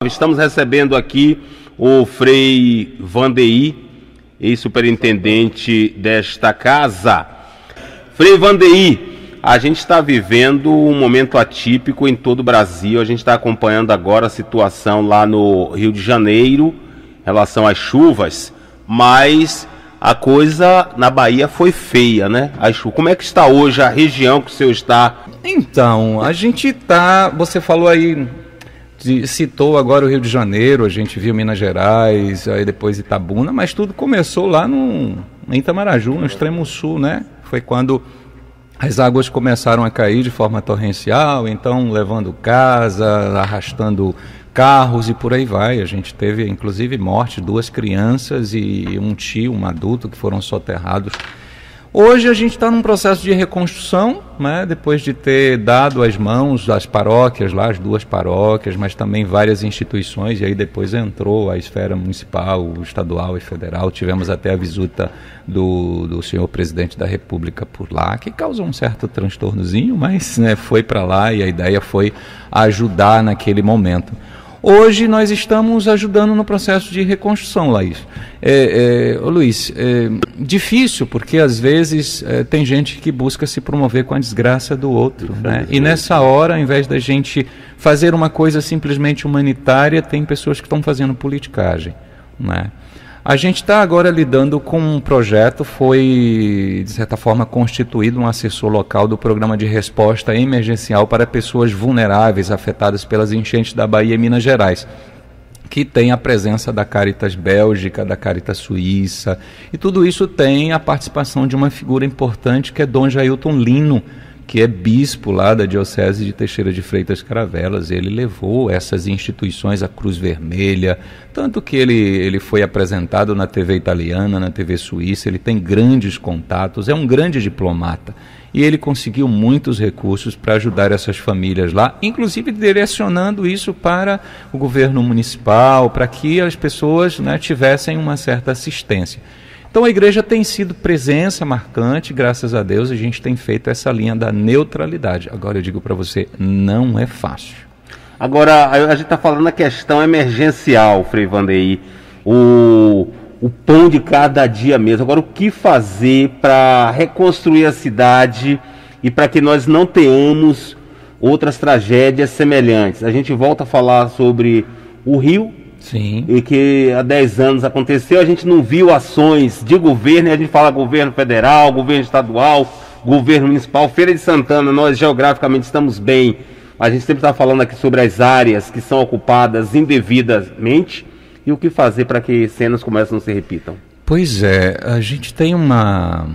Estamos recebendo aqui o Frei Vandeir, ex-superintendente desta casa. Frei Vandeir, a gente está vivendo um momento atípico em todo o Brasil. A gente está acompanhando agora a situação lá no Rio de Janeiro em relação às chuvas, mas a coisa na Bahia foi feia, né? Como é que está hoje a região que o senhor está? Então, a gente está, você falou aí, citou agora o Rio de Janeiro, a gente viu Minas Gerais, aí depois Itabuna, mas tudo começou lá em Itamaraju, no extremo sul, né? Foi quando as águas começaram a cair de forma torrencial, então levando casa, arrastando carros e por aí vai. A gente teve inclusive morte, 2 crianças e um tio, um adulto que foram soterrados. Hoje a gente está num processo de reconstrução, né, depois de ter dado as mãos às paróquias lá, as 2 paróquias, mas também várias instituições, e aí depois entrou a esfera municipal, estadual e federal. Tivemos até a visita do senhor presidente da República por lá, que causou um certo transtornozinho, mas né, foi para lá e a ideia foi ajudar naquele momento. Hoje nós estamos ajudando no processo de reconstrução, Laís. Luiz, difícil porque às vezes tem gente que busca se promover com a desgraça do outro, né? E nessa hora, ao invés da gente fazer uma coisa simplesmente humanitária, tem pessoas que estão fazendo politicagem, né? A gente está agora lidando com um projeto, foi de certa forma constituído um assessor local do programa de resposta emergencial para pessoas vulneráveis afetadas pelas enchentes da Bahia e Minas Gerais, que tem a presença da Caritas Bélgica, da Caritas Suíça, e tudo isso tem a participação de uma figura importante que é Dom Jailton Lino, que é bispo lá da Diocese de Teixeira de Freitas Caravelas. Ele levou essas instituições à Cruz Vermelha, tanto que ele foi apresentado na TV italiana, na TV suíça, ele tem grandes contatos, é um grande diplomata, e ele conseguiu muitos recursos para ajudar essas famílias lá, inclusive direcionando isso para o governo municipal, para que as pessoas, né, tivessem uma certa assistência. Então a igreja tem sido presença marcante, graças a Deus a gente tem feito essa linha da neutralidade. Agora eu digo para você, não é fácil. Agora, a gente está falando a questão emergencial, Frei Vandeir, o pão de cada dia mesmo. Agora, o que fazer para reconstruir a cidade e para que nós não tenhamos outras tragédias semelhantes? A gente volta a falar sobre o Rio. Sim. E que há 10 anos aconteceu, a gente não viu ações de governo, a gente fala governo federal, governo estadual, governo municipal. Feira de Santana, nós geograficamente estamos bem, a gente sempre está falando aqui sobre as áreas que são ocupadas indevidamente e o que fazer para que cenas como essa não se repitam. Pois é, a gente tem uma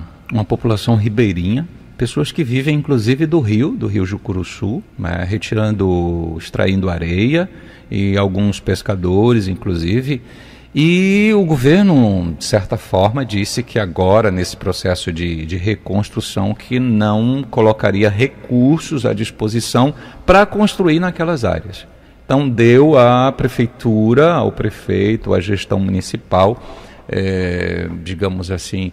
população ribeirinha, pessoas que vivem inclusive do rio Jucuruçu, né, extraindo areia, e alguns pescadores inclusive, e o governo de certa forma disse que agora nesse processo de reconstrução que não colocaria recursos à disposição para construir naquelas áreas. Então deu à prefeitura, ao prefeito, à gestão municipal, digamos assim,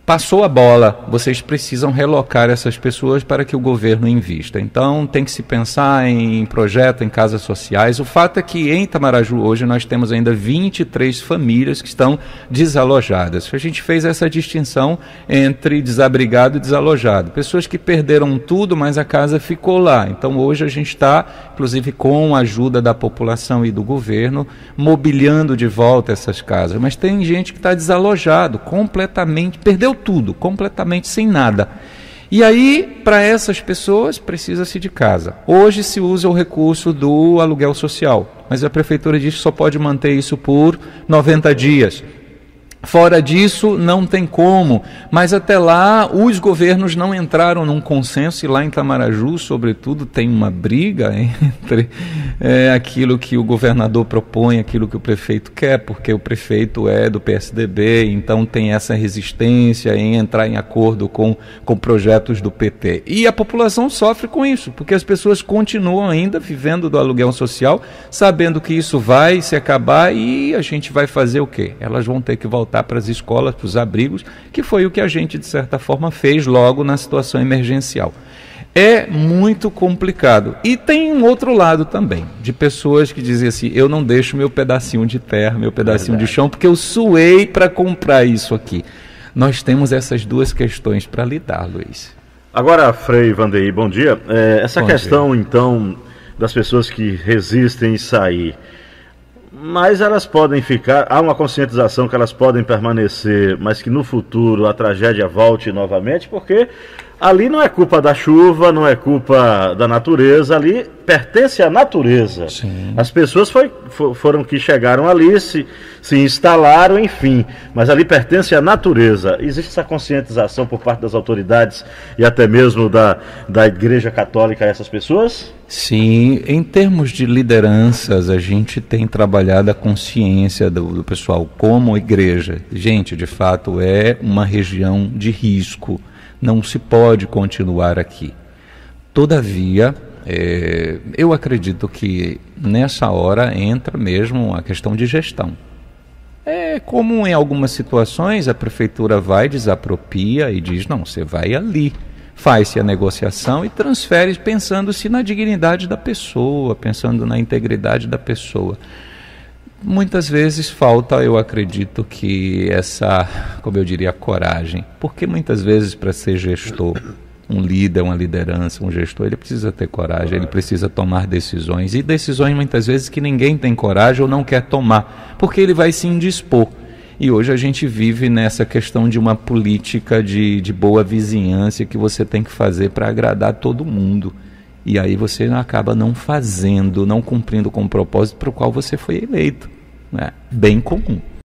passou a bola, vocês precisam relocar essas pessoas para que o governo invista. Então tem que se pensar em projeto, em casas sociais. O fato é que em Itamaraju hoje nós temos ainda 23 famílias que estão desalojadas. A gente fez essa distinção entre desabrigado e desalojado. Pessoas que perderam tudo, mas a casa ficou lá. Então hoje a gente está, inclusive com a ajuda da população e do governo, mobiliando de volta essas casas. Mas tem gente que está desalojado, completamente, perdeu tudo, completamente sem nada. E aí, para essas pessoas, precisa-se de casa. Hoje se usa o recurso do aluguel social, mas a prefeitura diz que só pode manter isso por 90 dias. Fora disso, não tem como, mas até lá os governos não entraram num consenso, e lá em Itamaraju, sobretudo, tem uma briga entre aquilo que o governador propõe, aquilo que o prefeito quer, porque o prefeito é do PSDB, então tem essa resistência em entrar em acordo com projetos do PT. E a população sofre com isso, porque as pessoas continuam ainda vivendo do aluguel social, sabendo que isso vai se acabar e a gente vai fazer o quê? Elas vão ter que voltar para as escolas, para os abrigos, que foi o que a gente, de certa forma, fez logo na situação emergencial. É muito complicado. E tem um outro lado também, de pessoas que dizem assim, eu não deixo meu pedacinho de terra, meu pedacinho de chão, porque eu suei para comprar isso aqui. Nós temos essas duas questões para lidar, Luiz. Agora, Frei Vandeir, bom dia. Essa questão, então, das pessoas que resistem em sair, mas elas podem ficar, há uma conscientização que elas podem permanecer, mas que no futuro a tragédia volte novamente, porque ali não é culpa da chuva, não é culpa da natureza, ali pertence à natureza. Sim. As pessoas foram que chegaram ali, se instalaram, enfim, mas ali pertence à natureza. Existe essa conscientização por parte das autoridades e até mesmo da Igreja Católica a essas pessoas? Sim, em termos de lideranças, a gente tem trabalhado a consciência do pessoal como igreja. Gente, de fato, é uma região de risco. Não se pode continuar aqui. Todavia, eu acredito que nessa hora entra mesmo a questão de gestão. É como em algumas situações a prefeitura vai, desapropria e diz, não, você vai ali. Faz-se a negociação e transfere pensando-se na dignidade da pessoa, pensando na integridade da pessoa. Muitas vezes falta, eu acredito, que essa, como eu diria, coragem. Porque muitas vezes para ser gestor, um líder, uma liderança, um gestor, ele precisa ter coragem, ele precisa tomar decisões. E decisões muitas vezes que ninguém tem coragem ou não quer tomar, porque ele vai se indispor. E hoje a gente vive nessa questão de uma política de boa vizinhança que você tem que fazer para agradar todo mundo. E aí você acaba não fazendo, não cumprindo com o propósito para o qual você foi eleito. Né? Bem comum.